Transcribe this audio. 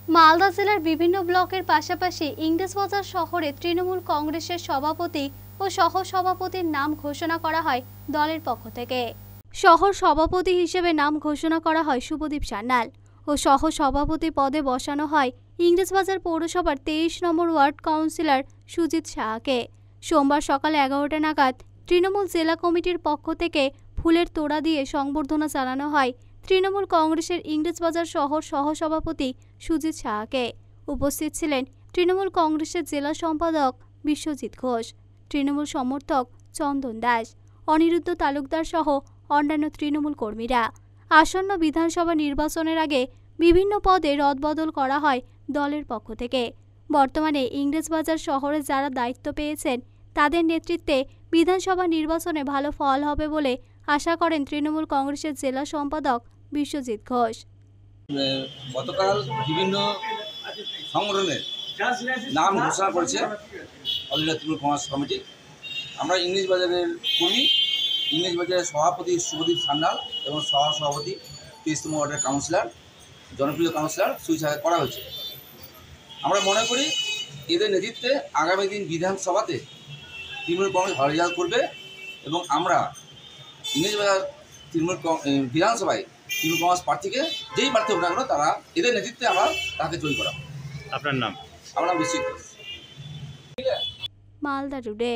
মালদা জেলার বিভিন্ন ব্লকের পাশাপাশি ইংরেজবাজার শহরে তৃণমূল কংগ্রেসের সভাপতি ও সহসভাপতির নাম ঘোষণা করা হয় দলের পক্ষ থেকে। শহর সভাপতি হিসেবে নাম ঘোষণা করা হয় শুভদীপ সান্যাল ও সহসভাপতি পদে বসানো হয় ইংরেজবাজার পৌরসভার 23 নম্বর ওয়ার্ড কাউন্সিলর সুজিত সাহাকে। সোমবার সকাল 11টা নাগাদ তৃণমূল জেলা কমিটির পক্ষ থেকে ফুলের তোড়া দিয়ে সংবর্ধনা জানানো হয় তৃণমূল কংগ্রেসের ইংরেজবাজার শহর সহসভাপতি সুজিত সাহাকে। উপস্থিত ছিলেন তৃণমূল কংগ্রেসের জেলা সম্পাদক বিশ্বজিৎ ঘোষ, তৃণমূল সমর্থক চন্দন দাস, অনিরুদ্ধ তালুকদার সহ অন্যান্য তৃণমূল কর্মীরা। আসন্ন বিধানসভা নির্বাচনের আগে বিভিন্ন পদে রদবদল করা হয় দলের পক্ষ থেকে। বর্তমানে ইংরেজবাজার শহরে যারা দায়িত্ব পেয়েছেন তাদের নেতৃত্বে বিধানসভা নির্বাচনে ভালো ফল হবে বলে আশা করেন তৃণমূল কংগ্রেসের জেলা সম্পাদক বিশ্বজিৎ ঘোষ। গতকাল বিভিন্ন সংগঠনের নাম ঘোষণা করেছে all India Trinamool Congress committee. আমরা ইংরেজবাজারের কর্মী, ইংরেজবাজারের সভাপতি শুভদীপ সান্যাল এবং সহসভাপতি 23 নম্বর ওয়ার্ডের কাউন্সিলর, জনপ্রিয় কাউন্সিলর সুজিত সাহাকে করা হয়েছে। আমরা মনে করি এদের নেতৃত্বে আগামী দিন বিধানসভাতে তৃণমূল কংগ্রেস ভালো রেজাল্ট করবে এবং আমরা ইংরেজবাজার তৃণমূল বিধানসভায় তৃণমূল কংগ্রেস প্রার্থীকে যেই প্রার্থী ওঠা গেল তারা এদের নেতৃত্বে আমরা তাকে জয়ী করা। আপনার নাম? আমার নাম বিশ্বজিৎ ঘোষ। মালদা টুডে।